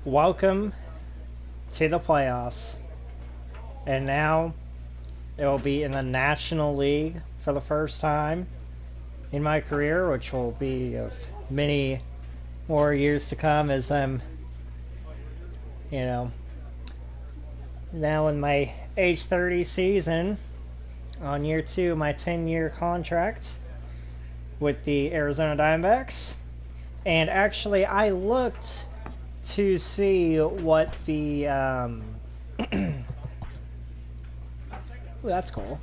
welcome to the playoffs. And now it will be in the National League for the first time in my career, which will be of many more years to come as I'm, now in my age 30 season, on year 2 of my 10-year contract with the Arizona Diamondbacks. And actually, I looked to see what the ooh, that's cool.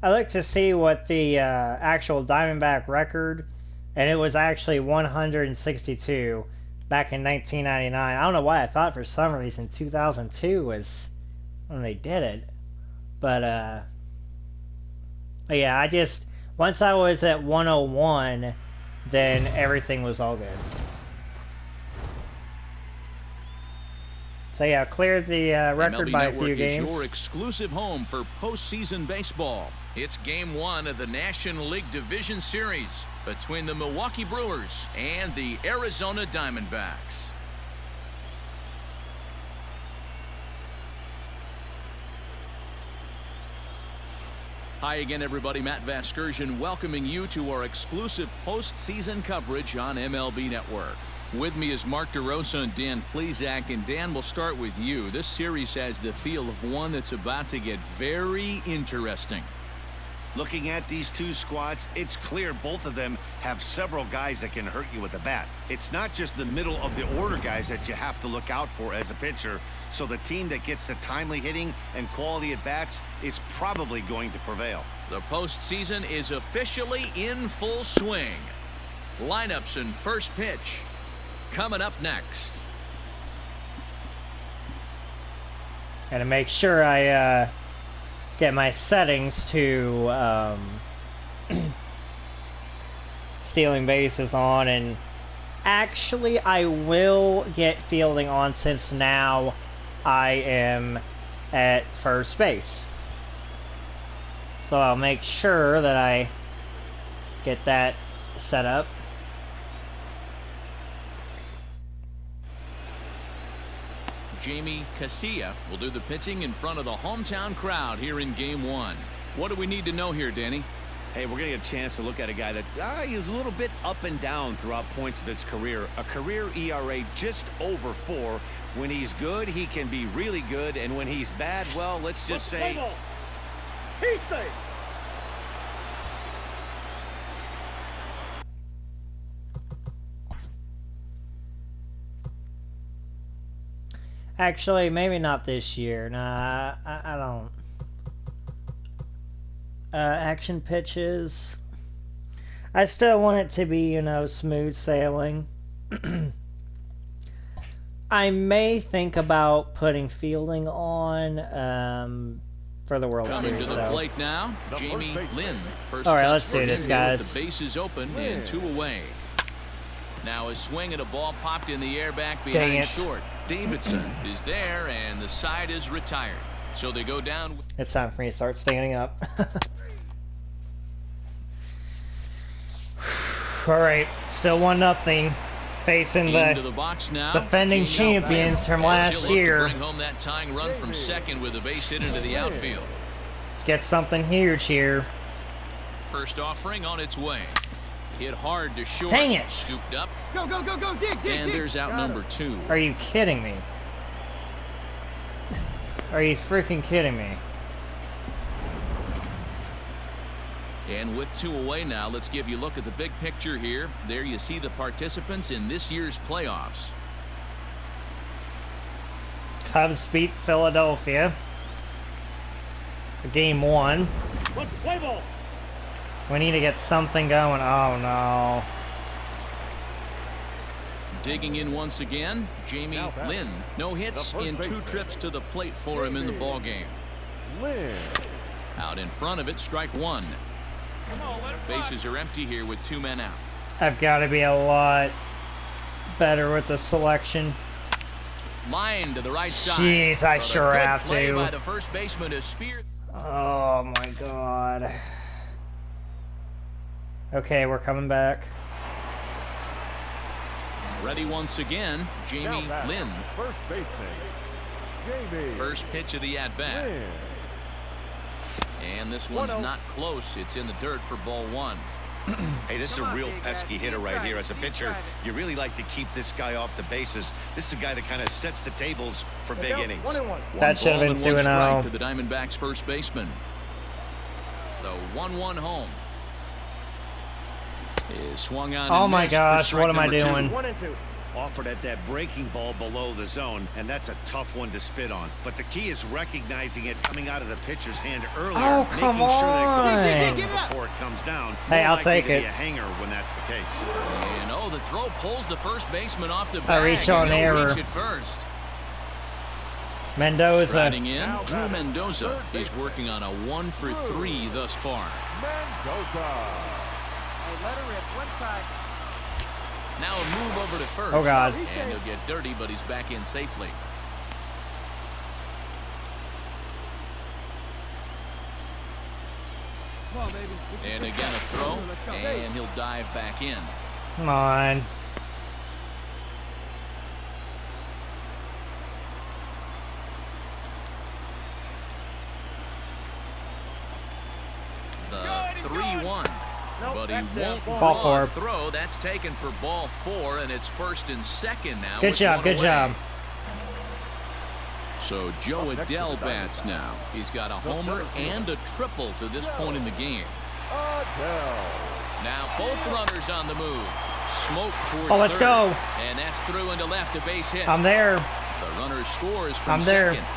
I looked to see what the actual Diamondback record, and it was actually 162 back in 1999. I don't know why I thought for some reason 2002 was when they did it, but yeah, once I was at 101, then everything was all good. So yeah, cleared the record MLB by Network a few games. is your exclusive home for postseason baseball. It's Game 1 of the National League Division Series between the Milwaukee Brewers and the Arizona Diamondbacks. Hi again, everybody. Matt Vasgersian welcoming you to our exclusive postseason coverage on MLB Network. With me is Mark DeRosa and Dan Plesac, and Dan, we'll start with you. This series has the feel of one that's about to get very interesting. Looking at these two squads, it's clear both of them have several guys that can hurt you with the bat. It's not just the middle of the order guys that you have to look out for as a pitcher. So the team that gets the timely hitting and quality at bats is probably going to prevail. The postseason is officially in full swing. Lineups and first pitch coming up next. Gotta make sure I get my settings to stealing bases on, and actually I will get fielding on since now I am at first base. So I'll make sure that I get that set up. Jamie Casilla will do the pitching in front of the hometown crowd here in Game 1. What do we need to know here, Danny? Hey, we're going to get a chance to look at a guy that is a little bit up and down throughout points of his career. A career ERA just over 4. When he's good, he can be really good. And when he's bad, well, let's just say... Actually, maybe not this year. Nah, I don't. Action pitches. I still want it to be, smooth sailing. I may think about putting fielding on for the World Coming Series. to the plate now, Jamie Lynn. First all right, let's do this, guys. The base is open and 2 away. Now a swing and a ball popped in the air back behind short. Davidson is there, and the side is retired. So they go down. It's time for me to start standing up. All right, still 1-0, facing the box now. defending champions from last year. Bring home that tying run from second with a base hit into the outfield. Get something huge here. First offering on its way. Hit hard to short. Dang it! Scooped up. Go, go, go, go, dig, dig, and dig. there's out number 2. Are you kidding me? Are you freaking kidding me? And with 2 away now, let's give you a look at the big picture here. There you see the participants in this year's playoffs. Cubs beat Philadelphia for Game 1. Play ball. We need to get something going. Oh no. Digging in once again, Jamie Lynn. No hits in 2 trips to the plate for him in the ballgame. Out in front of it, strike 1. Bases are empty here with 2 men out. I've got to be a lot better with the selection. Line to the right side. Jeez, I sure have to. By the first baseman is speared. Oh my god. Okay, we're coming back. Ready once again, Jamie Lynn. First baseman, Jamie. First pitch of the at-bat. And this one's not close. It's in the dirt for ball one. Hey, this is a real pesky hitter right here. As a pitcher, you really like to keep this guy off the bases. This is a guy that kind of sets the tables for big innings. That should have been 2-0. To the Diamondbacks' first baseman. The 1-1 home. Is swung on. Oh my gosh, what am I doing? 1-2. Offered at that breaking ball below the zone, and that's a tough one to spit on. But the key is recognizing it coming out of the pitcher's hand earlier, Oh, making come sure that on. it goes before it comes down. Hey, More I'll likely take to it. be a hanger when that's the case. And the throw pulls the first baseman off the I bag. reached on and he'll error. reach it first. Mendoza. Striding in, Drew Mendoza. He's working on a 1-for-3 thus far. Mendoza. Hey, let her rip. One side. Now a move over to first. Oh, God. And he'll get dirty, but he's back in safely. Come on, baby. And again a throw, and he'll dive back in. Come on. The 3-1. But he won't Ball draw four. a throw. That's taken for ball 4, and it's first and second now. Good with job, one good away. job. So Joe Adell bats now. He's got a homer and a triple to this point in the game. Now both runners on the move. Smoke toward Oh, let's third. go. And that's through into left, a base hit. I'm there. The runner scores from I'm there. second.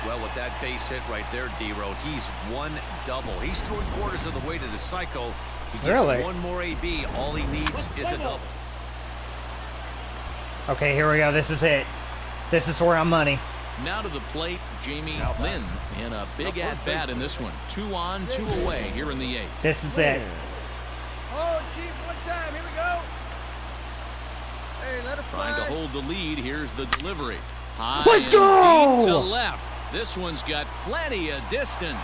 Well, with that base hit right there, D-Road, he's one double. He's 3/4 of the way to the cycle. He gets Really? one more AB. All he needs is a double. Okay, here we go. This is it. This is where I'm money. Now to the plate, Jamie Lynn in a big at-bat in this one. 2 on, 2 away here in the 8th. This is it. Oh, Chief, one time. Here we go. Hey, let her fly. Trying to hold the lead. Here's the delivery. High Let's and go! deep to left. This one's got plenty of distance.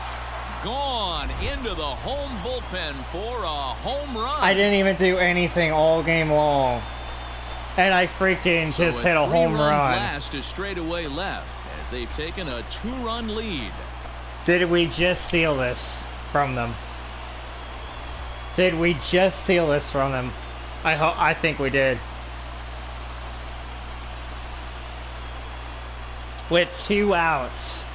Gone into the home bullpen for a home run. I didn't even do anything all game long. And I freaking just hit a home three-run run. blast to straightaway left as they've taken a 2-run lead. Did we just steal this from them? Did we just steal this from them? I think we did. With 2 outs.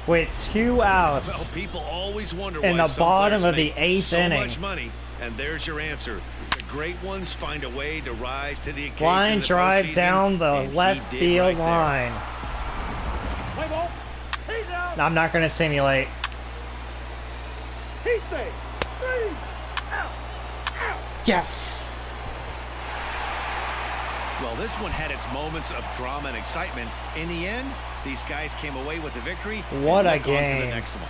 With 2 outs. Well, people always wonder In why the some bottom players of the make 8th so inning. much money, and there's your answer. The great ones find a way to rise to the occasion. Line in the drive postseason, down the and he left did field right there. line. Play ball. He's out. I'm not going to simulate. He's safe. 3 out. Out. Yes. Well, this one had its moments of drama and excitement. In the end, these guys came away with the victory. What and a look on to game. the next one.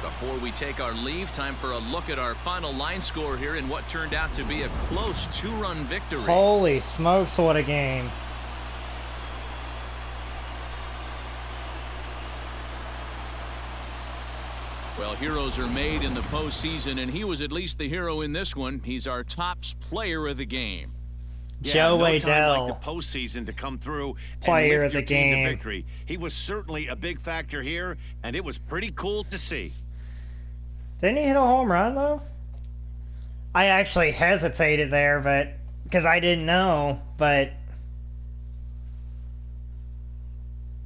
Before we take our leave, time for a look at our final line score here in what turned out to be a close 2-run victory. Holy smokes, what a game. Well, heroes are made in the postseason, and he was at least the hero in this one. He's our top player of the game. Joe no time Adell. like the postseason to come through Player and of lift the your team game. to victory. He was certainly a big factor here, and it was pretty cool to see. Didn't he hit a home run, though? I actually hesitated there, but because I didn't know, but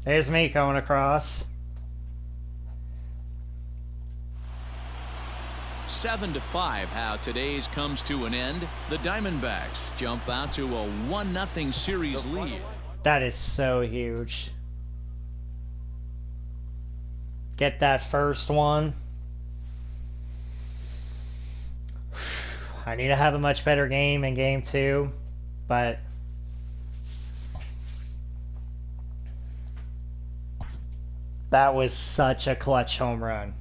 there's me going across. 7-5, how today's comes to an end. The Diamondbacks jump out to a 1-0 series lead. That is so huge. Get that first one. I need to have a much better game in game 2, but that was such a clutch home run.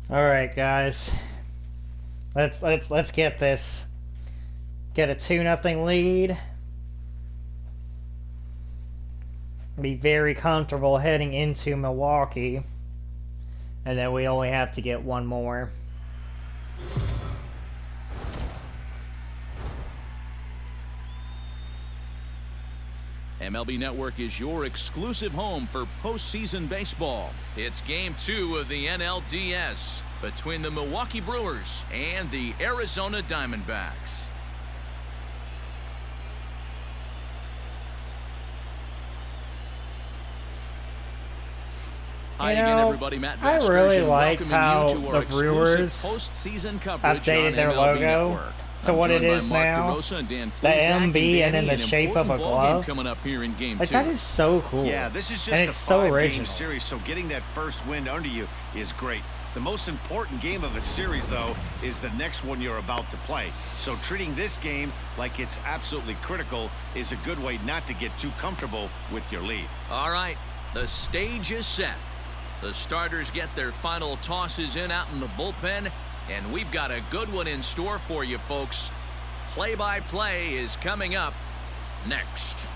All right, guys. Let's get this. Get a 2-0 lead. Be very comfortable heading into Milwaukee. And then we only have to get one more. MLB Network is your exclusive home for postseason baseball. It's Game 2 of the NLDS between the Milwaukee Brewers and the Arizona Diamondbacks. Hi again, everybody. Matt I Vasquez really liked welcoming how you to our the Brewers postseason coverage updated on their MLB logo Network. to I'm what it joined by is Mark now. DeRosa and Dan The Plesac MB and in Danny, the an shape of a important ball game glove. coming up here in Game 2. Like, that is so cool. Yeah, this is just and a it's so 5-game original. series, so getting that first win under you is great. The most important game of a series, though, is the next one you're about to play. So treating this game like it's absolutely critical is a good way not to get too comfortable with your lead. All right, the stage is set. The starters get their final tosses in out in the bullpen, and we've got a good one in store for you, folks. Play-by-play is coming up next.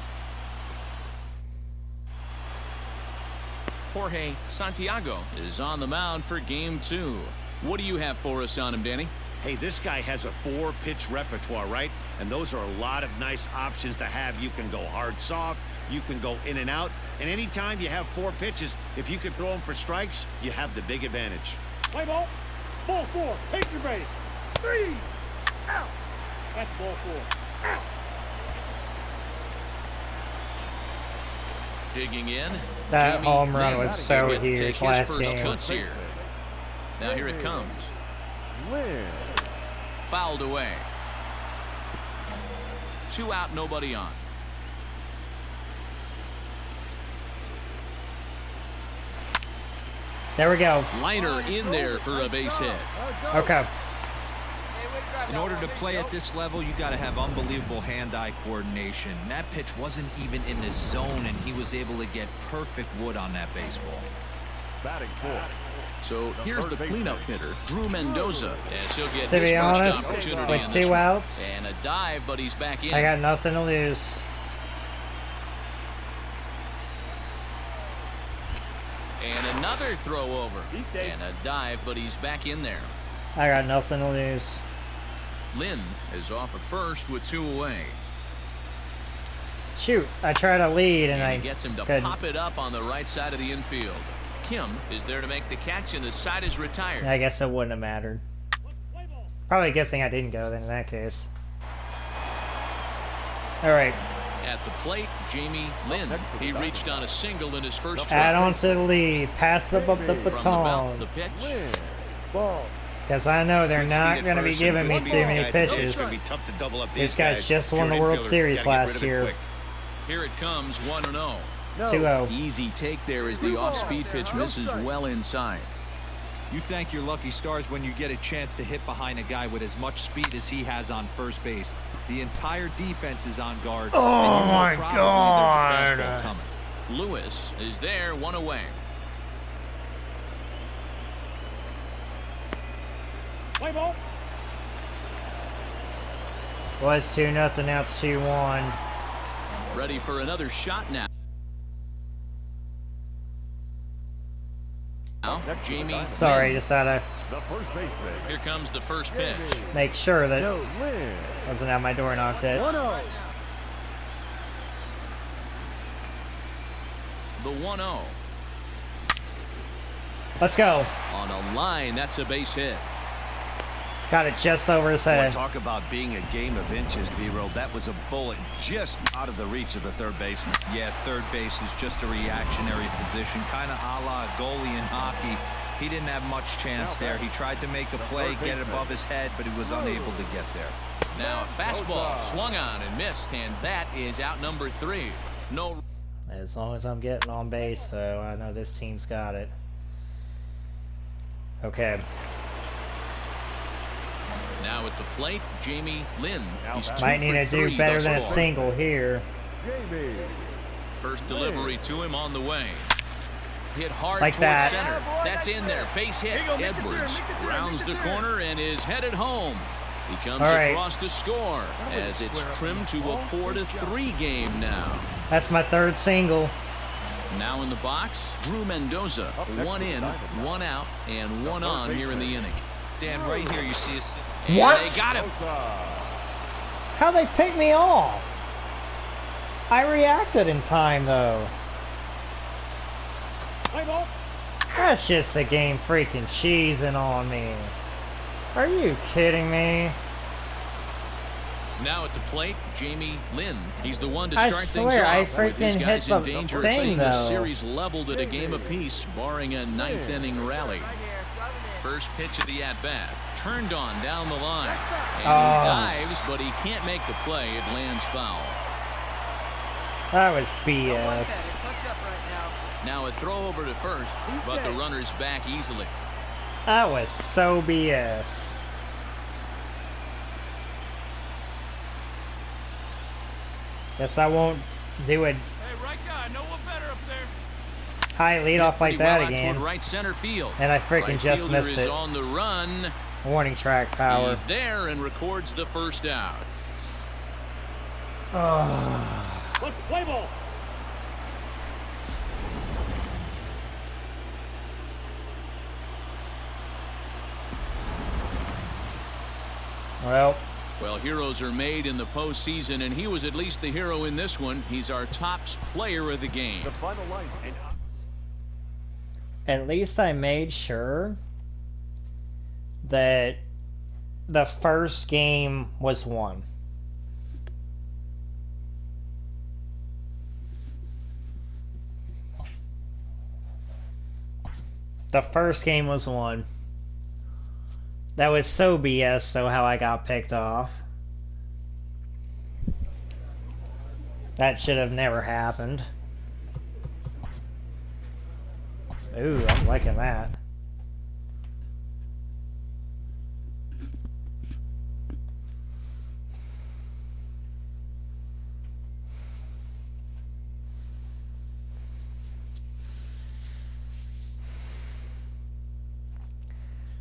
Jorge Santiago is on the mound for Game 2. What do you have for us on him, Danny? Hey, this guy has a 4-pitch repertoire, right? And those are a lot of nice options to have. You can go hard, soft. You can go in and out. And anytime you have 4 pitches, if you can throw them for strikes, you have the big advantage. Play ball. Ball 4. Take your base. 3. Out. That's ball 4. Out. Digging in. That Jamie home run Lynn was so will take huge his last first game. cuts here. Now here it comes. Fouled away. 2 out, nobody on. There we go. Liner in there for a base hit. Okay. In order to play at this level, you got to have unbelievable hand-eye coordination. That pitch wasn't even in the zone, and he was able to get perfect wood on that baseball. Batting 4. So here's the cleanup hitter, Drew Mendoza, as he'll get To his be first honest, opportunity with on 2 this one. outs, And a dive, but he's back in. I got nothing to lose. And another throw over. And a dive, but he's back in there. I got nothing to lose. Lynn is off at first with 2 away. Shoot, I tried to lead and And I he gets him to couldn't. pop it up on the right side of the infield. Kim is there to make the catch, and the side is retired. I guess it wouldn't have mattered. Probably a good thing I didn't go then in that case. Alright, At the plate, Jamie Lynn. He reached on a single in his first add try. on to the lead. Pass the From the belt, baton. the pitch. Ball. Because I know they're Good not speed at going to be first giving and me good too speed many at guy. It's pitches. going to be tough to double up These guys just won the World Series last year. Here it comes, 1-0. No. 2-0. Easy take there as the off-speed pitch misses well inside. You thank your lucky stars when you get a chance to hit behind a guy with as much speed as he has on first base. The entire defense is on guard. Oh and you know my probably there's a fastball God. coming. Lewis is there, 1 away. Play ball. Was 2-0, now it's 2-1. Ready for another shot now. Now, Jamie Sorry, Lynn. just had to The first baseman. Here comes the first pitch. make sure that Joe Lynn. wasn't at my door knocked it. 1-0. The 1-0. Let's go. On a line, that's a base hit. Got it just over his Boy, head. talk about being a game of inches, D-Roll. That was a bullet just out of the reach of the third baseman. Yeah, third base is just a reactionary position, kind of a la a goalie in hockey. He didn't have much chance there. He tried to make a play, get it above his head, but he was unable to get there. Now a fastball swung on and missed, and that is out number 3. No. As long as I'm getting on base, though, I know this team's got it. Okay. Now at the plate, Jamie Lynn. He's 2 Might need for to 3 do better thus than a far. single here. Jamie. First delivery to him on the way. hit hard Like towards that. center. That's in there. Base hit. Edwards rounds the corner and is headed home. He comes across to score as it's trimmed to a 4-3 game now. That's my third single. Now in the box, Drew Mendoza. 1 in, 1 out, and 1 on here in the inning. Dan, right here you see us. What? They got him. How they picked me off? I reacted in time though. That's just the game freaking cheesing on me. Are you kidding me? Now at the plate, Jamie Lynn. He's the one to I start swear, things I off. With these freaking guys hit in the danger of thing, seeing the though. series leveled at a game apiece, barring a 9th inning rally. First pitch of the at-bat. Turned on down the line. And he dives, but he can't make the play. It lands foul. That was BS. Now a throw over to first, but the runner's back easily. That was so BS. Guess I won't do a high leadoff like that again. Right center field. And I freaking just missed it. On the run. Warning track power. He's there and records the first out. Let's play ball. Well, heroes are made in the postseason, and he was at least the hero in this one. He's our top player of the game. The final line. At least I made sure that the first game was won. The first game was won. That was so BS, though, how I got picked off. That should have never happened. Ooh, I'm liking that.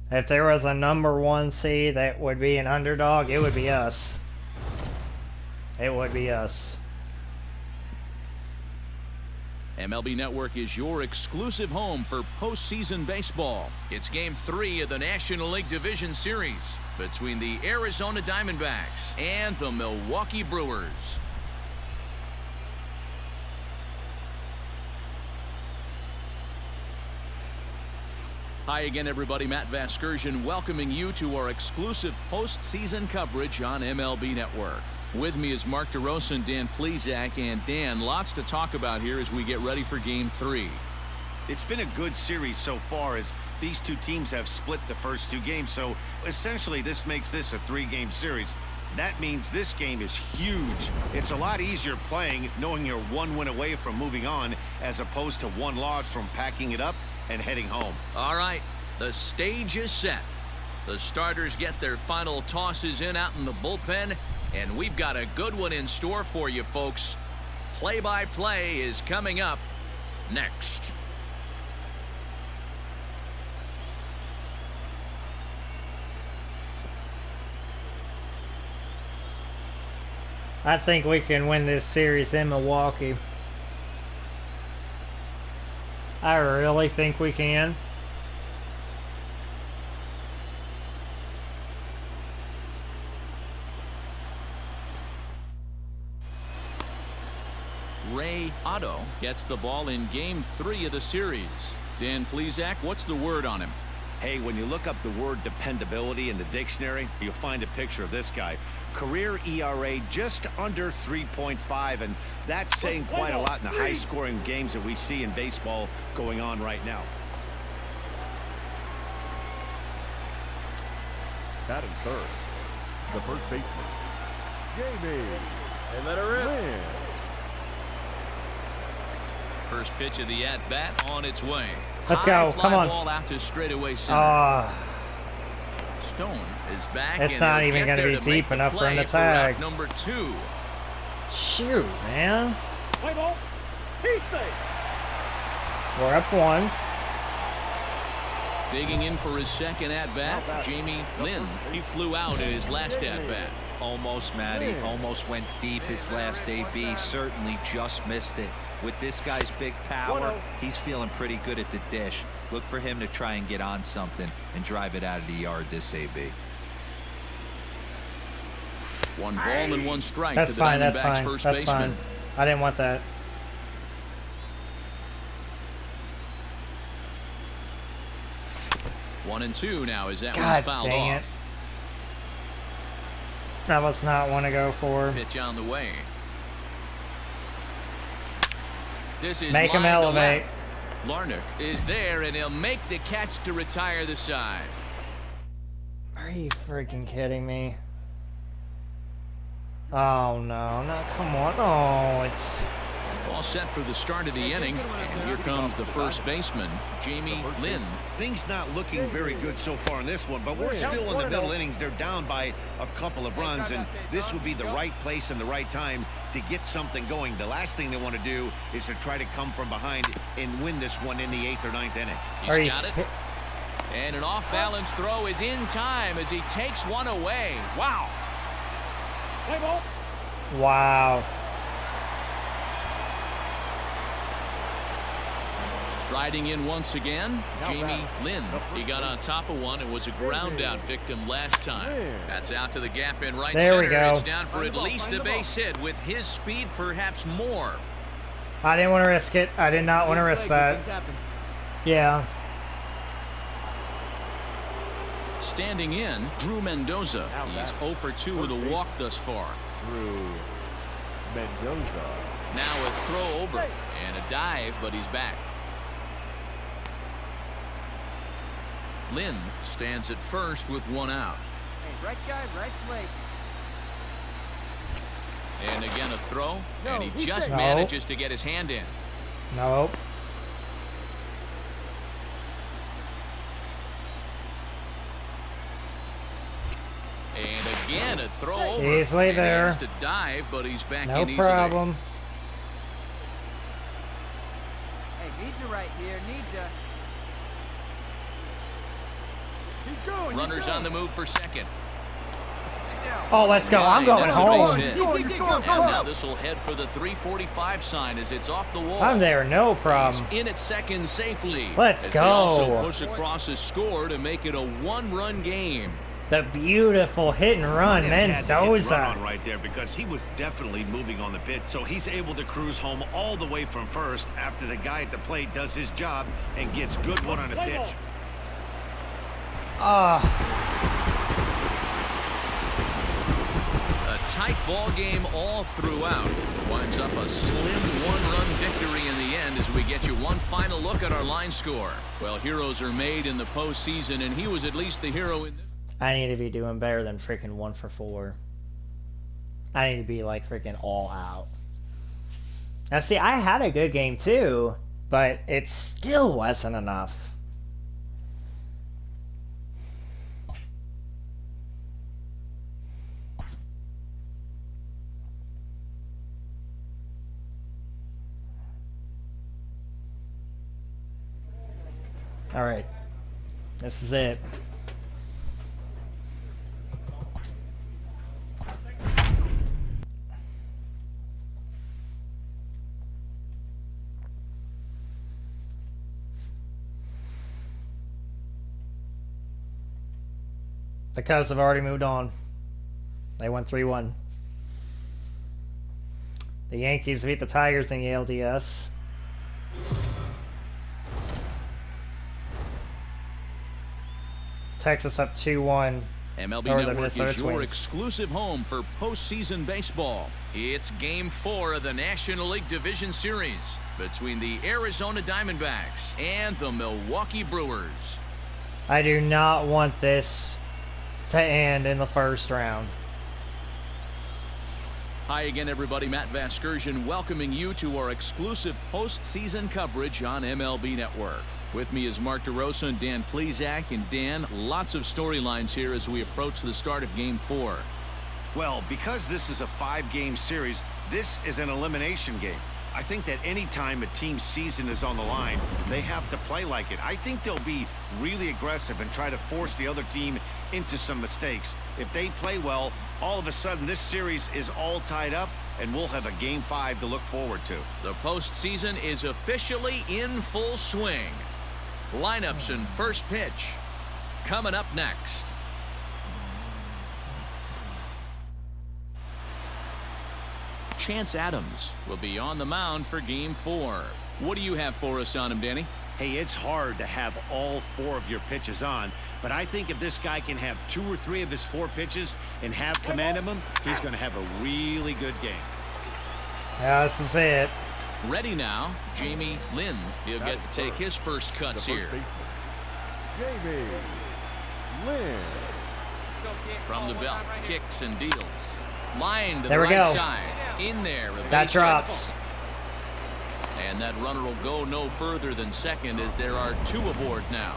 If there was a #1 seed that would be an underdog, it would be us. It would be us. MLB Network is your exclusive home for postseason baseball. It's Game 3 of the National League Division Series between the Arizona Diamondbacks and the Milwaukee Brewers. Hi again, everybody. Matt Vasgersian welcoming you to our exclusive postseason coverage on MLB Network. With me is Mark DeRosa and Dan Plesac. And Dan, lots to talk about here as we get ready for Game 3. It's been a good series so far as these two teams have split the first 2 games. So essentially this makes this a 3-game series. That means this game is huge. It's a lot easier playing knowing you're 1 win away from moving on as opposed to 1 loss from packing it up and heading home. All right, the stage is set. The starters get their final tosses in out in the bullpen, and we've got a good one in store for you folks. Play-by-play is coming up next. I think we can win this series in Milwaukee. I really think we can. Ray Otto gets the ball in Game 3 of the series. Dan Plesac, what's the word on him? Hey, when you look up the word dependability in the dictionary, you'll find a picture of this guy. Career ERA just under 3.5, and that's saying quite a lot in the high-scoring games that we see in baseball going on right now. Batting third, the first baseman, Jamie. And let her in. First pitch of the at-bat on its way. Let's go. Come on. Ball out to straightaway center. Stone is back. It's not even going to be deep enough for him to tag. Number 2. Shoot, man. Play ball. He's safe. We're up 1. Digging in for his second at-bat, Jamie Lynn. He flew out in his last at-bat. Almost, Matty. Almost went deep his last AB. Certainly just missed it. With this guy's big power, he's feeling pretty good at the dish. Look for him to try and get on something and drive it out of the yard this AB. 1 ball and 1 strike That's to the fine, that's Diamondbacks fine, first that's baseman. fine. I didn't want that. One and 2 now as that God one's fouled dang it. off. That was not one to go for. Pitch on the way. This is Make him line to elevate. left. Larnach is there, and he'll make the catch to retire the side. Are you freaking kidding me? Oh no, no, come on. Oh, it's... All set for the start of the inning, and here comes the first baseman, Jamie Lynn. Things not looking very good so far in this one, but we're still in the middle innings. They're down by a couple of runs, and this would be the right place and the right time to get something going. The last thing they want to do is to try to come from behind and win this one in the 8th or 9th inning. He's got it. And an off-balance throw is in time as he takes one away. Wow. Play ball. Wow. Riding in once again, Jamie Lynn. He got on top of one and was a ground out victim last time. That's out to the gap in right There center. we go. It's down for at least a base hit. With his speed, perhaps more. I didn't want to risk it. I did not want to risk that. Yeah. Standing in, Drew Mendoza. He's 0 for 2 with a walk thus far. Drew Mendoza. Now a throw over and a dive, but he's back. Lynn stands at first with 1 out. Hey, right guy, right place. And again a throw, and he just No. manages to get his hand in. Nope. And again a throw over. Easily And he there. has to dive, but he's back No in easily. problem. Hey, need you right here, need you. He's going. Runners on the move for second. Oh, let's go. I'm going That's a base home. hit. And now this will head for the 345 sign as it's off the wall. I'm there, no problem. He's in at second safely. Let's as go. They also push across his score to make it a 1-run game. The beautiful hit and run, Had to hit Mendoza. run on right there because he was definitely moving on the pitch, so he's able to cruise home all the way from first after the guy at the plate does his job and gets good one on a pitch. A tight ball game all throughout. Winds up a slim 1-run victory in the end as we get you one final look at our line score. Well, heroes are made in the postseason, and he was at least the hero in this. I need to be doing better than freaking 1 for 4. I need to be like freaking all out. Now see, I had a good game too, but it still wasn't enough. All right, this is it. The Cubs have already moved on. They won 3-1. The Yankees beat the Tigers in the NLDS. Texas up 2-1. MLB over the Network Minnesota is your Twins. exclusive home for postseason baseball. It's Game 4 of the National League Division Series between the Arizona Diamondbacks and the Milwaukee Brewers. I do not want this to end in the first round. Hi again, everybody. Matt Vasgersian welcoming you to our exclusive postseason coverage on MLB Network. With me is Mark DeRosa and Dan Plesac. And Dan, lots of storylines here as we approach the start of Game 4. Well, because this is a 5-game series, this is an elimination game. I think that any time a team's season is on the line, they have to play like it. I think they'll be really aggressive and try to force the other team into some mistakes. If they play well, all of a sudden this series is all tied up, and we'll have a Game 5 to look forward to. The postseason is officially in full swing. Lineups and first pitch coming up next. Chance Adams will be on the mound for Game 4. What do you have for us on him, Danny? Hey, it's hard to have all 4 of your pitches on, but I think if this guy can have 2 or 3 of his 4 pitches and have command of them, he's going to have a really good game. Yeah, this is it. Ready now, Jamie Lynn. He'll get to take his first cuts here. Jamie Lynn. From the belt, kicks and deals. Line to There the we right go. side. In there. That drops. And that runner will go no further than second as there are 2 aboard now.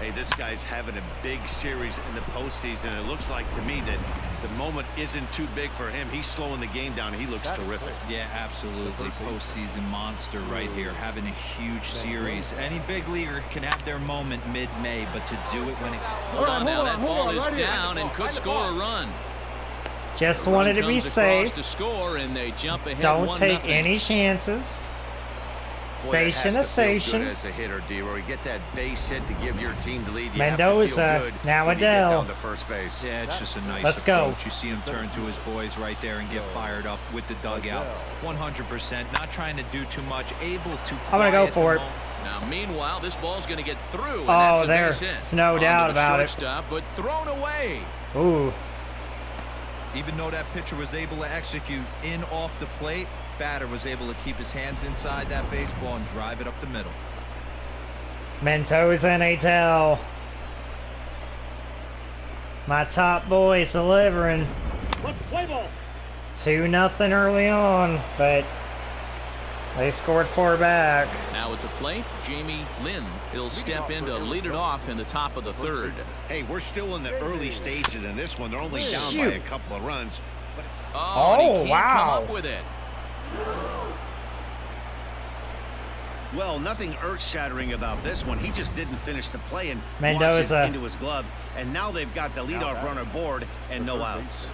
Hey, this guy's having a big series in the postseason. It looks like to me that the moment isn't too big for him. He's slowing the game down. He looks terrific. Yeah, absolutely. Postseason monster right here, having a huge series. Any big leaguer can have their moment mid-May, but to do it when it... Hold on now, that ball is down and could score a run. Just wanted to be safe. To score, and they jump ahead. Don't take 1-0. any chances. Boy, that Station has to to feel station. good as a hitter, D-Roy. You get that base hit to give your team the lead. You Mendoza, have to feel good now when you get Adele. down to first base. Yeah, it's just a nice Let's go. approach. You see him turn to his boys right there and get fired up with the dugout. 100%, not trying to do too much, able to I'm going to go quiet for the it. moment. Now, meanwhile, this ball's going to get through. And Oh, that's a there. base hit. There's no On doubt to the about it. shortstop, but thrown away. Ooh. Even though that pitcher was able to execute in off the plate, batter was able to keep his hands inside that baseball and drive it up the middle. Mendoza and Adele. My top boys delivering. Let's play ball. 2-0 early on, but they scored 4 back. Now at the plate, Jamie Lynn. He'll step in to lead it off in the top of the 3rd. Hey, we're still in the early stages in this one. They're only down by Shoot. a couple of runs. But Oh, and he can't wow. come up with it. well, nothing earth-shattering about this one. He just didn't finish the play and Mendoza. watch it into his glove. And now they've got the leadoff runner aboard and no outs.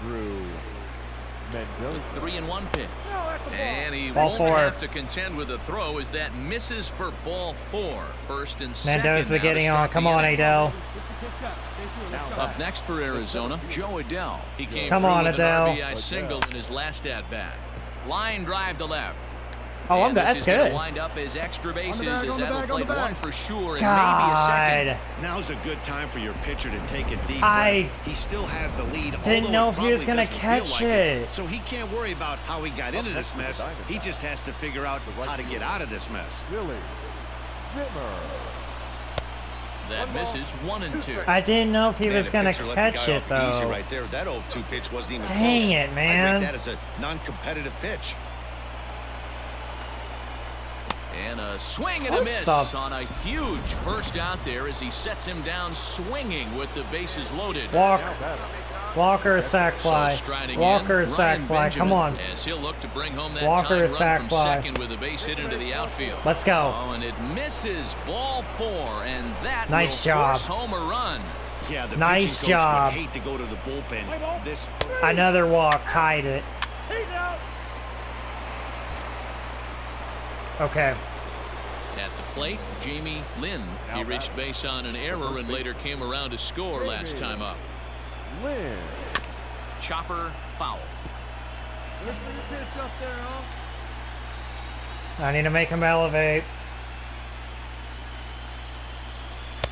Drew Mendoza. 3-1 pitch. And he Ball won't 4. have to contend with a throw as that misses for ball 4. First and second. Mendoza now to getting on. start Come the on, inning. Adele. Up next for Arizona, Joe Adell. He came Come through on, with Adele. an RBI single in his last at-bat. Line drive to left. Oh, And that's this is gonna good. wind up as extra bases bag, as on the that'll bag, play on the bag. one for sure and God. maybe a second. Now's a good time for your pitcher to take a deep I breath. He still has the lead. didn't although know it if he was probably gonna doesn't feel catch like it. So he can't worry about how he got into this mess. He just has to figure out how to get out of this mess. Billy Zimmer. That misses 1-2. I didn't know if he Man, was the going to pitcher let the catch guy it, off easy though. right there. That 0-2 pitch wasn't even Dang close. it, man. I rate that as a non-competitive pitch. And a swing and a What miss the- on a huge first out there as he sets him down swinging with the bases loaded. Walker sack So fly. striding Walker in, sack Ryan fly. Come on. Benjamin, as he'll look to bring home that Walker tying run sack from fly. second with a base hit into the outfield. Let's go. Oh, and it misses ball 4, and that Nice will job. force home a run. Yeah, the Nice pitching coach job. would hate to go to the bullpen. This Another walk. Tied it. He's out. At Okay. the plate, Jamie Lynn. He reached base on an error and later came around to score last time up. Lynn. Chopper foul. Look for your pitch up there, huh? I need to make him elevate.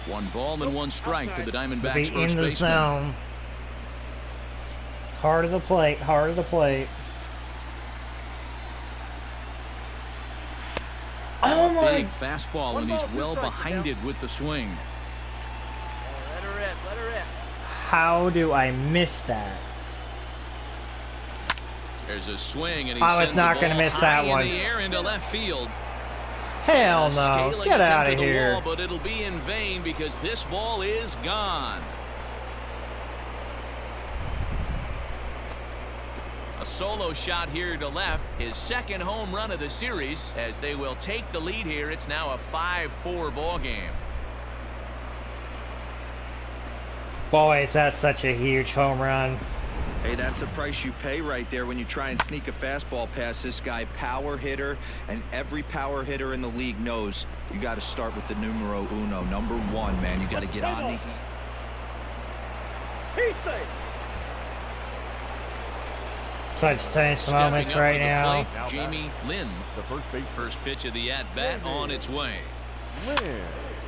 1 ball and 1 strike to the Be Diamondbacks in first the baseman. zone. Hard of the plate. Hard of the plate. Oh my! Big fastball, and he's well behind it with the swing. Let her rip, let her rip. How do I miss that? There's a swing, and he I was sends not the gonna ball miss that high one. in the air into left field. Hell A no! scaling Get attempt out at of the here! wall, but it'll be in vain because this ball is gone. A solo shot here to left, his second home run of the series, as they will take the lead here. It's now a 5-4 ball game. Boy, is that such a huge home run. Hey, that's the price you pay right there when you try and sneak a fastball past this guy. Power hitter, and every power hitter in the league knows you got to start with the numero uno, number 1, man. You got to get on the heat. He's safe. Such tense moments right now. Plate, Jamie Lynn. The First pitch of the at-bat on its way. Lynn.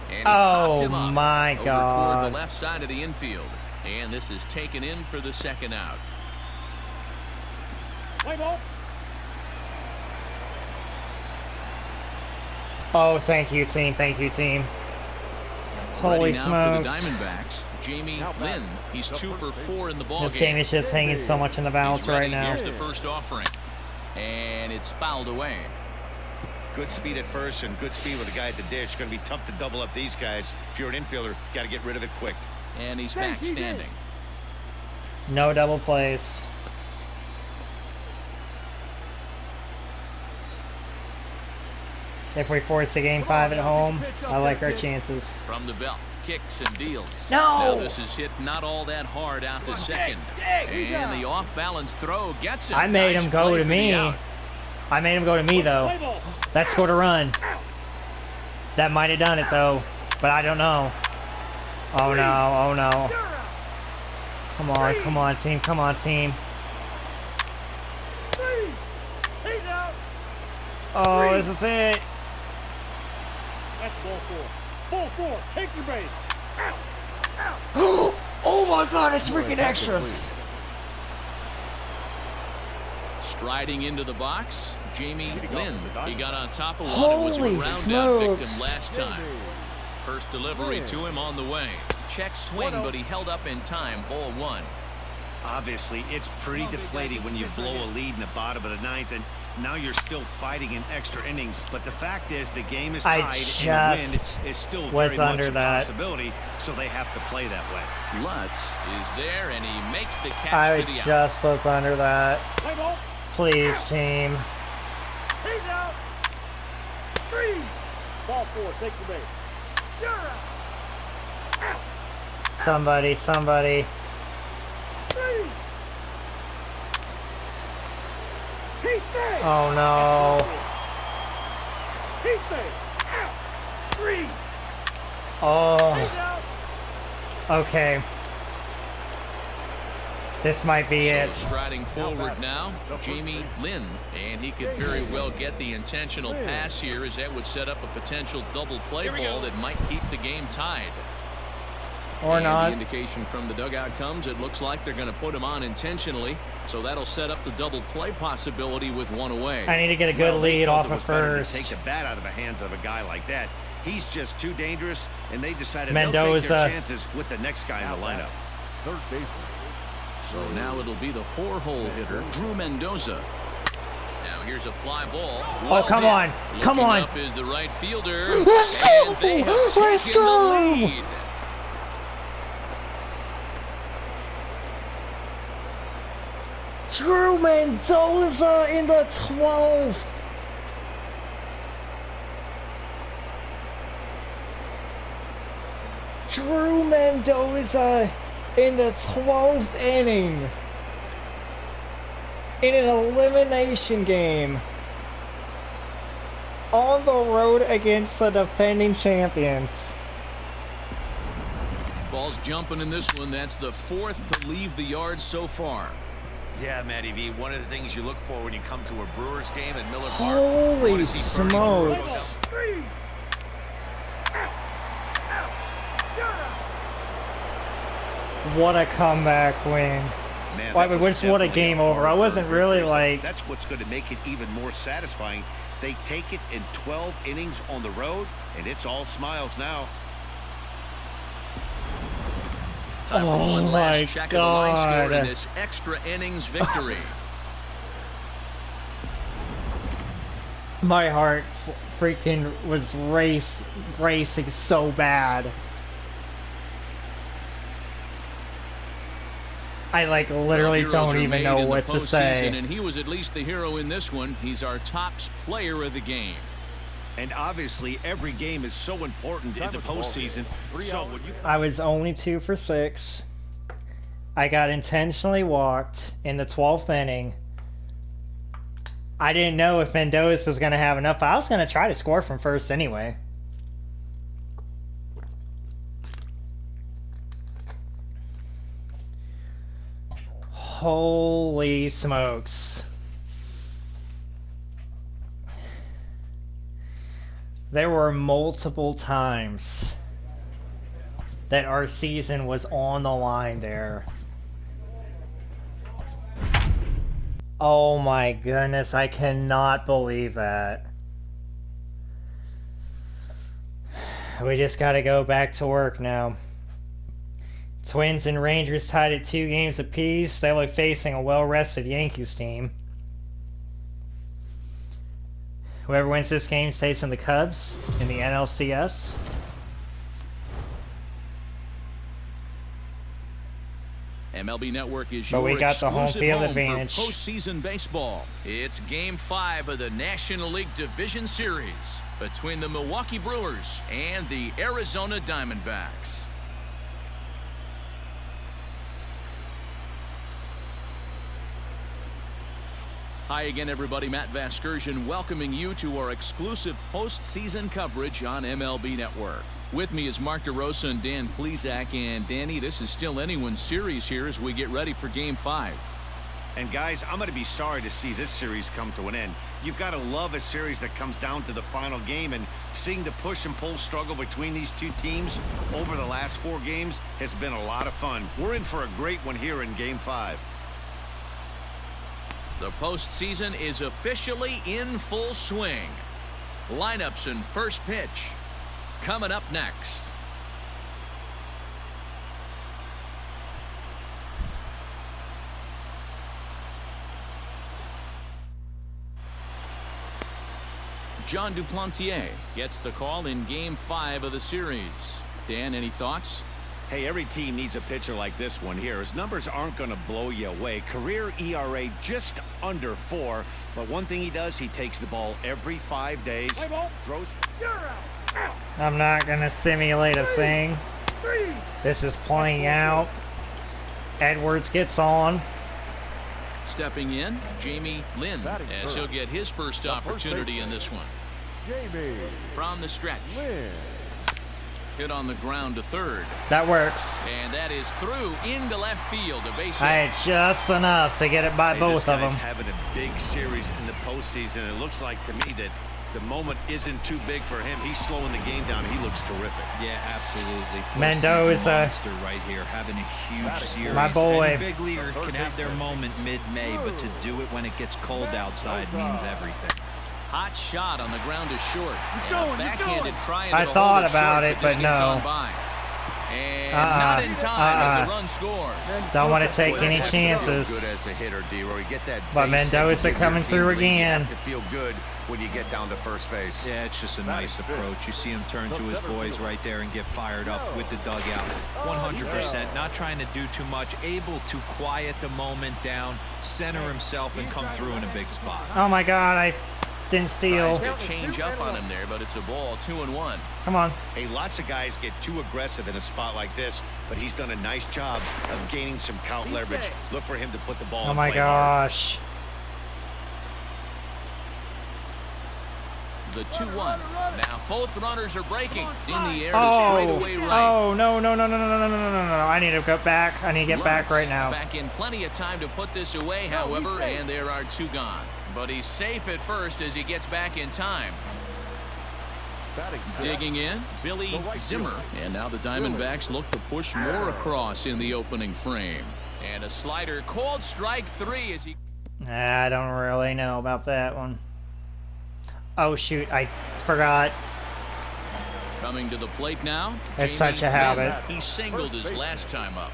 And he Oh popped him up my over God. toward the left side of the infield. And this is taken in for the second out. Play ball. Oh, thank you, team. Thank you, team. Holy Ready now for the smokes. Diamondbacks, Jamie Lynn. He's 2 for 4 in the ball This game is just hanging so much in the balance He's ready. right now. Here's the first offering. And it's fouled away. Good speed at first and good speed with the guy at the dish. Going to be tough to double up these guys. If you're an infielder, got to get rid of it quick. And he's back standing. No double plays. If we force a game 5 at home, I like our chances. From the belt, kicks and deals. No! Now this is hit not all that hard out to second. And the off-balance throw gets him. I made Nice him go play to for the me. out. I made him go to me, though. That scored a run. That might have done it, though. But I don't know. Oh, no. Oh, no. Come on. Come on, team. Come on, team. He's out. Oh, this is it. That's ball 4. Ball 4. Take your base. Out. Out. Oh, my God. It's freaking extras. Striding into the box, Jamie Lynn. He got on top of one. Holy It was a ground-out victim smokes. last time. First delivery to him on the way. Check swing, but he held up in time. Ball 1. Obviously, it's pretty deflating when you blow a lead in the bottom of the 9th, and now you're still fighting in extra innings. But the fact is, the game is tied, and the win is still very much a possibility, so they have to play that way. Lutz is there, and he makes the catch I for the out. just was under that. Play ball. Please, team. He's out. 3. Ball 4. Take your base. You're out. Out. Somebody, somebody. 3. He's safe. Oh, no. He's safe. Out. 3. He's Oh, out. okay. This might be So it. striding forward now, Jamie Lynn, and he could very well get the intentional pass here, as that would set up a potential double play ball that might keep the game tied. Or and not. The indication from the dugout comes, it looks like they're going to put him on intentionally, so that'll set up the double play possibility with one away. I need to get a good Well, they lead felt off it of was better to first. Take the bat out of the hands of a guy like that. He's just too dangerous, and they decided they'll take Mendoza. their chances with the next guy in the lineup. Third baseman. So now it'll be the 4-hole hitter, Drew Mendoza. Now here's a fly ball. Oh, come on. Come Looking on. up is the right fielder. Let's go. And they have Let's taken go. the lead. Drew Mendoza in the 12th. Drew Mendoza in the 12th inning. In an elimination game. On the road against the defending champions. Ball's jumping in this one. That's the 4th to leave the yard so far. Yeah, Matty V, one of the things you look for when you come to a Brewers game at Miller Park. Holy you wanna see Bernie on the road. smokes. 3. Out. Out. You're out. What a comeback win. Man, Well, that what was a definitely game over. I hard wasn't work really victory. like... That's what's going to make it even more satisfying. They take it in 12 innings on the road, and it's all smiles now. Time for Oh one my last check of the line score God. in this extra innings victory. My heart freaking was racing so bad. I like literally don't even know what to say. And he was at least the hero in this one. He's our top player of the game. And obviously, every game is so important in the postseason. So when I was only 2 for 6. I got intentionally walked in the 12th inning. I didn't know if Mendoza was going to have enough. I was going to try to score from first anyway. Holy smokes. There were multiple times that our season was on the line there. Oh my goodness, I cannot believe that. We just gotta go back to work now. Twins and Rangers tied at 2 games apiece. They'll be facing a well-rested Yankees team. Whoever wins this game is facing the Cubs in the NLCS. MLB Network is but your we got the home exclusive field home advantage. for postseason baseball. It's Game 5 of the National League Division Series between the Milwaukee Brewers and the Arizona Diamondbacks. Hi again, everybody. Matt Vasgersian welcoming you to our exclusive postseason coverage on MLB Network. With me is Mark DeRosa and Dan Plesac. And Danny, this is still anyone's series here as we get ready for Game 5. And guys, I'm going to be sorry to see this series come to an end. You've got to love a series that comes down to the final game, and seeing the push and pull struggle between these two teams over the last 4 games has been a lot of fun. We're in for a great one here in Game 5. The postseason is officially in full swing. Lineups and first pitch coming up next. John Duplantier gets the call in Game 5 of the series. Dan, any thoughts? Hey, every team needs a pitcher like this one here. His numbers aren't going to blow you away. Career ERA just under 4. But one thing he does, he takes the ball every 5 days. Throws. I'm not going to simulate a thing. This is playing out. Edwards gets on. Stepping in, Jamie Lynn, as he'll get his first opportunity in this one. From the stretch. Hit on the ground to third. That works. And that is through into left field. A base I had just enough to get it by both of them. This guy's having a big series in the postseason. It looks like to me that the moment isn't too big for him. He's slowing the game down. He looks terrific. Yeah, absolutely. Mendoza, monster right here, having a huge series. My boy. And a big leaguer can have their moment mid-May, but to do it when it gets cold outside means everything. Hot shot on the ground is short. And a backhanded try. I thought about it, but no. And not in time as the run scores. Don't want to take any chances. Good as a hitter, D-Roy. Get that. But Mendoza coming through again. You have to feel good when you get down to first base. Yeah, it's just a nice approach. You see him turn to his boys right there and get fired up with the dugout. 100%, not trying to do too much, able to quiet the moment down, center himself, and come through in a big spot. Oh my God, I didn't steal. Tries to change up on him there, but it's a ball, 2-1. Come on. Hey, lots of guys get too aggressive in a spot like this, but he's done a nice job of gaining some count leverage. Look for him to put the ball. Oh my gosh. The 2-1. Now both runners are breaking in the air to Oh, straightaway right. oh no. I need to go back. I need to get back right now. Back in plenty of time to put this away, however, and there are 2 gone. But he's safe at first as he gets back in time. Digging in, Billy Zimmer. And now the Diamondbacks look to push more across in the opening frame. And a slider, called strike 3 as he... I don't really know about that one. Oh shoot, I forgot. Coming to the plate now. It's such a habit. He singled his last time up.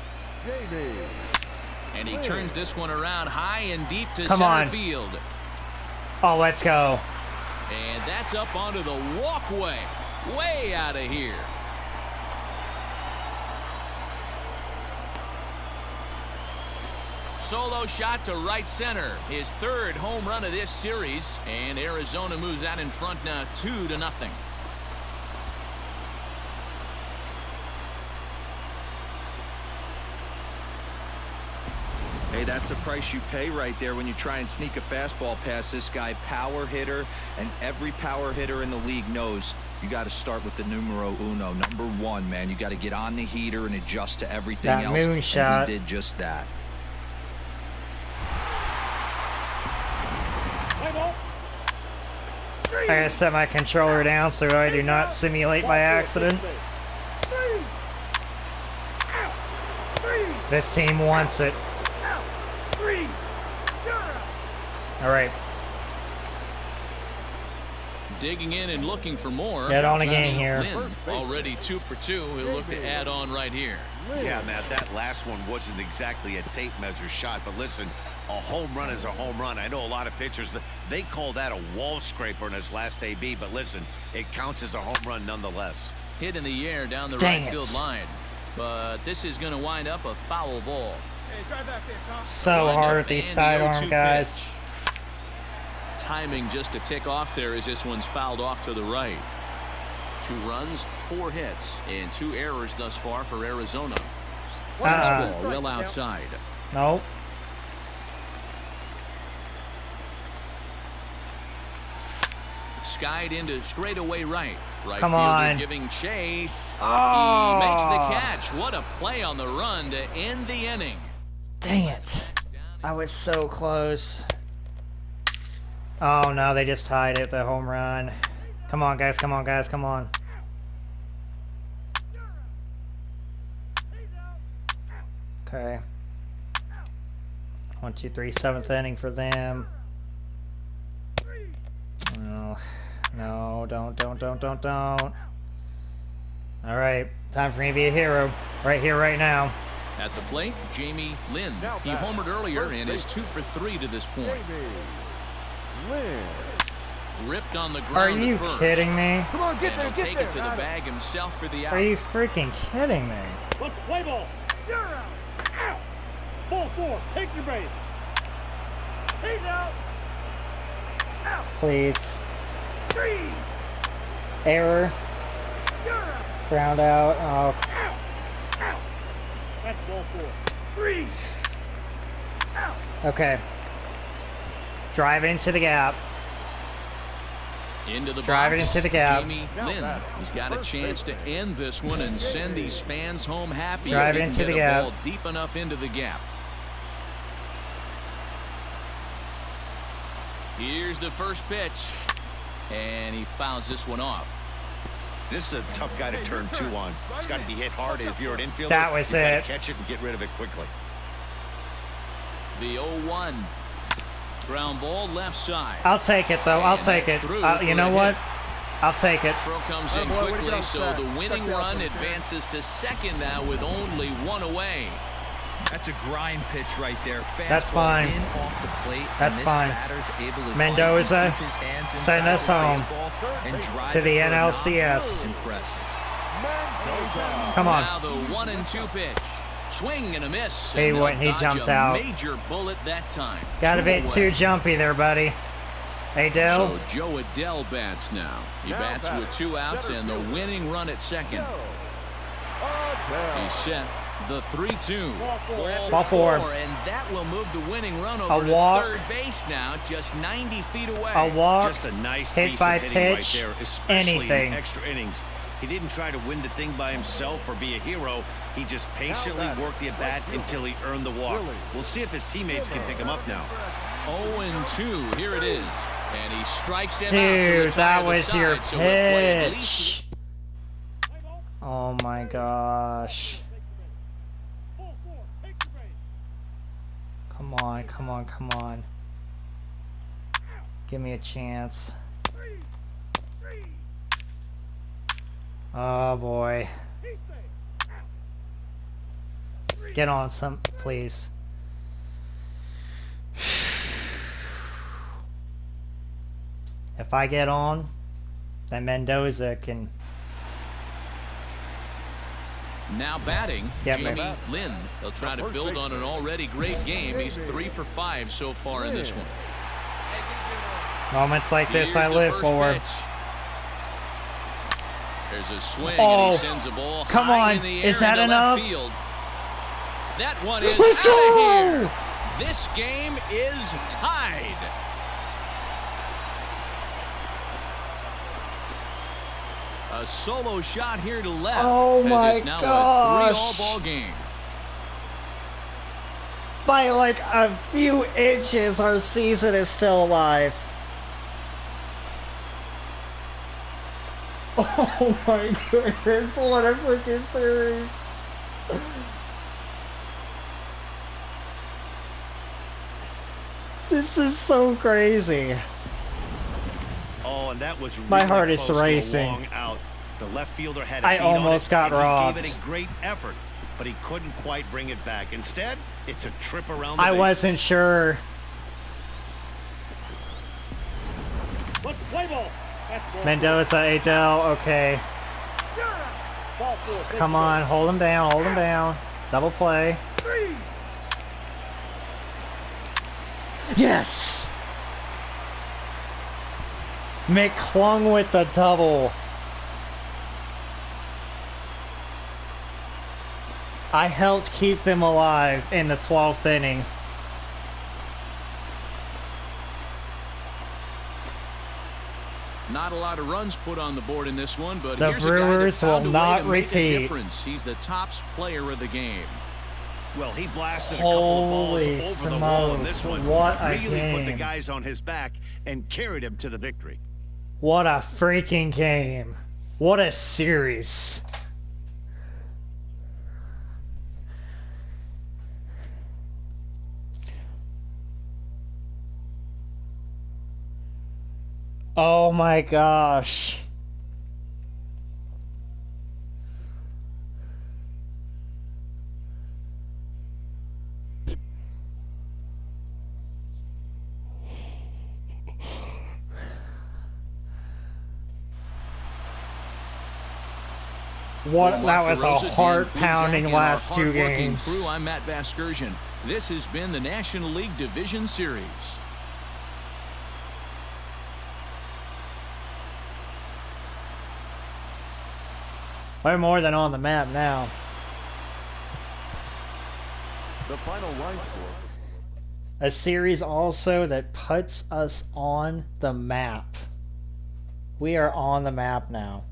And he turns this one around high and deep to center field. Oh, let's go. And that's up onto the walkway. Way out of here. Solo shot to right center. His third home run of this series. And Arizona moves out in front now 2-0. Hey, that's the price you pay right there when you try and sneak a fastball past this guy. Power hitter, and every power hitter in the league knows you got to start with the numero uno, number 1, man. You got to get on the heater and adjust to everything That else. moon shot. And he did just that. I gotta set my controller down so I do not simulate by accident. This team wants it. Alright. Digging in and looking for more. Get on again here. Lynn, already 2 for 2. He'll look to add on right here. Yeah, Matt, that last one wasn't exactly a tape measure shot, but listen, a home run is a home run. I know a lot of pitchers, they call that a wall scraper in his last AB, but listen, it counts as a home run nonetheless. Hit in the air down the Dang right it. field line. But this is going to wind up a foul ball. Hey, drive back there, Tom. So hard with these sidearm guys. Pitch. Timing just a tick off there as this one's fouled off to the right. 2 runs, 4 hits, and 2 errors thus far for Arizona. Fastball well outside. Nope. Skied into straightaway right. Right Come fielder on. giving chase. Oh. He makes the catch. What a play on the run to end the inning. Dang it. I was so close. Oh no, they just tied it, the home run. Come on guys, come on guys, come on. Okay. 1, 2, 3, 7th inning for them. No, no, don't. Alright, time for me to be a hero. Right here, right now. At the plate, Jamie Lynn. He homered earlier and is 2 for 3 to this point. Ripped on the ground. Are you to first. kidding me? Come on, get And there, he'll get take there. it to the bag himself for the out. Are you freaking kidding me? Let's play ball. You're out. Out. Ball 4. Take your base. He's out. Out. Please. 3. Error. You're out. Ground out. Oh, Out. Out. That's ball 4. 3. Out. okay. Drive into the gap. Into the Drive it box, into the gap. Jamie Lynn. He's got a chance to end this one and send these fans home happy. Drive if it he into can the get a gap. ball deep enough into the gap. Here's the first pitch, and he fouls this one off. This is a tough guy to turn 2 on. It's got to be hit hard. If you're an infielder, That was you gotta it. catch it and get rid of it quickly. The 0-1. Ground ball left side. I'll take it though. I'll And take that's it. through You for know a what? hit. I'll take it. Throw comes in boy, way to quickly, go, so Seth. the winning Check the run outfield. advances to second now with only 1 away. That's a grind pitch right there. Fastball That's fine. in off the plate. That's and this fine. batter's able to Mendoza, keep his hands send inside us the home baseball and drive to it the for a knock. NLCS. Impressive. Come on. Now the 1-2 pitch. Swing and a miss. He and they'll went- he dodge jumped a out. Major bullet that time. Got a 2 bit away. too jumpy there, buddy. Hey, Dell. So Joe Adele bats now. He bats with 2 outs and the winning run at second. He's set. The 3-2. Ball 4. And that will move the winning run over to walk. third base now, just 90 feet away. A walk. Just a nice hit piece by of hitting pitch, right there, especially anything. in extra innings. He didn't try to win the thing by himself or be a hero. He just patiently worked the at-bat until he earned the walk. We'll see if his teammates can pick him up now. 0-2. Here it is. And he strikes him out to Dude, retire that the was your side, so he'll play at least- pitch. Oh my gosh. Ball 4. Take your base. Come on, come on, come on. Give me a chance. Oh boy. Get on some, please. If I get on, then Mendoza can. Now batting, Yep. Jamie Lynn. He'll try to build on an already great game. He's 3 for 5 so far in this one. Moments like this Here's I the live first for. pitch. There's a swing, Oh, and he sends a ball come high on. in the air Is that into left enough? field. That one is Let's out of go! here. This game is tied. A solo shot here to left. Oh as my it's now gosh. a 3-all ball game. By like a few inches, our season is still alive. Oh my goodness, what a freaking series. This is so crazy. Oh, and that was really My heart is close to a racing. long out. The left fielder had a I beat on almost it, got and he robbed. gave it a great effort, but he couldn't quite bring it back. Instead, it's a trip around the I bases. wasn't sure. Let's play ball. That's ball Mendoza, Adele, okay. four. Ball four. Take Come it on, hold him down, hold him down. Double play. Three. Yes! Mick clung with the double. I helped keep them alive in the 12th inning. Not a lot of runs put on the board in this one, but The here's a guy that Brewers found will a way not to make a repeat. difference. He's the top player of the game. Well, he blasted a couple of balls Holy over the wall in this smokes, one. what a Really put the game. guys on his back and carried him to the victory. What a freaking game. What a series. Oh my gosh. What, For that Mark was a DeRosa, Dan heart-pounding Plesac, and our last two hard-working games. Crew, I'm Matt Vasgersian. This has been the National League Division Series. We're more than on the map now. The final line score. A series also that puts us on the map. We are on the map now.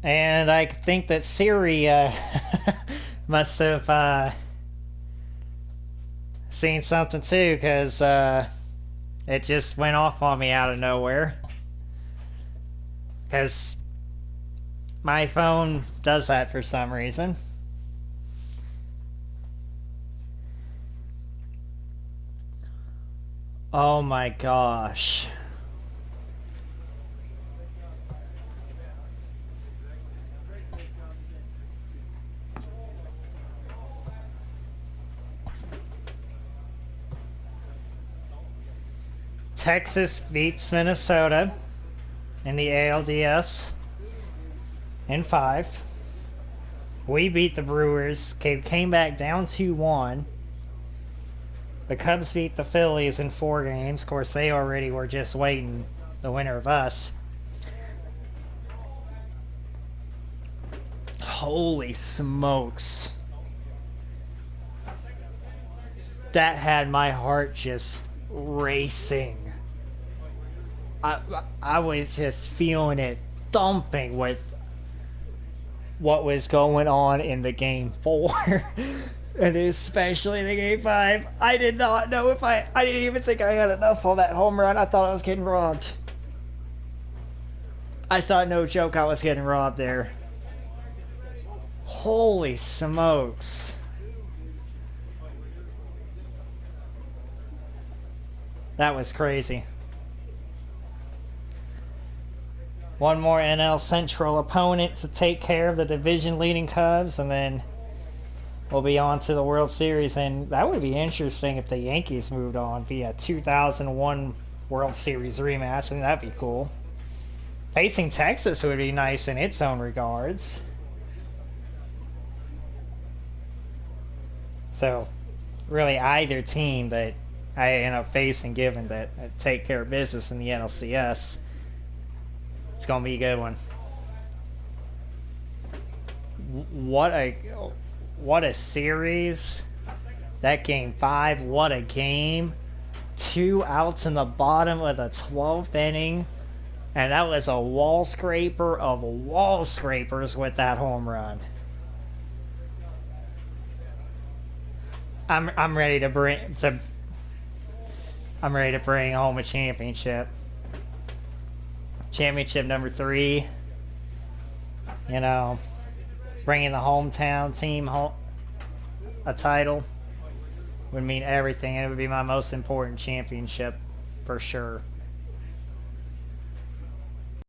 And I think that Siri must have seen something too, because it just went off on me out of nowhere. Because my phone does that for some reason. Oh my gosh. Texas beats Minnesota in the ALDS in 5. We beat the Brewers, came back down 2-1. The Cubs beat the Phillies in 4 games. Of course, they already were just waiting the winner of us. Holy smokes. That had my heart just racing. I was just feeling it thumping with what was going on in the game 4. And especially the game 5. I did not know if I didn't even think I had enough on that home run. I thought I was getting robbed. I thought, no joke, I was getting robbed there. Holy smokes. That was crazy. One more NL Central opponent to take care of the division-leading Cubs, and then we'll be on to the World Series. And that would be interesting if the Yankees moved on, be a 2001 World Series rematch. I think that'd be cool. Facing Texas would be nice in its own regards. So, really, either team that I end up facing, given that I take care of business in the NLCS, it's going to be a good one. What a series. That game 5, what a game. 2 outs in the bottom of the 12th inning. And that was a wall scraper of wall scrapers with that home run. I'm ready to bring home a championship. Championship number 3. You know, bringing the hometown team home a title would mean everything, and it would be my most important championship for sure.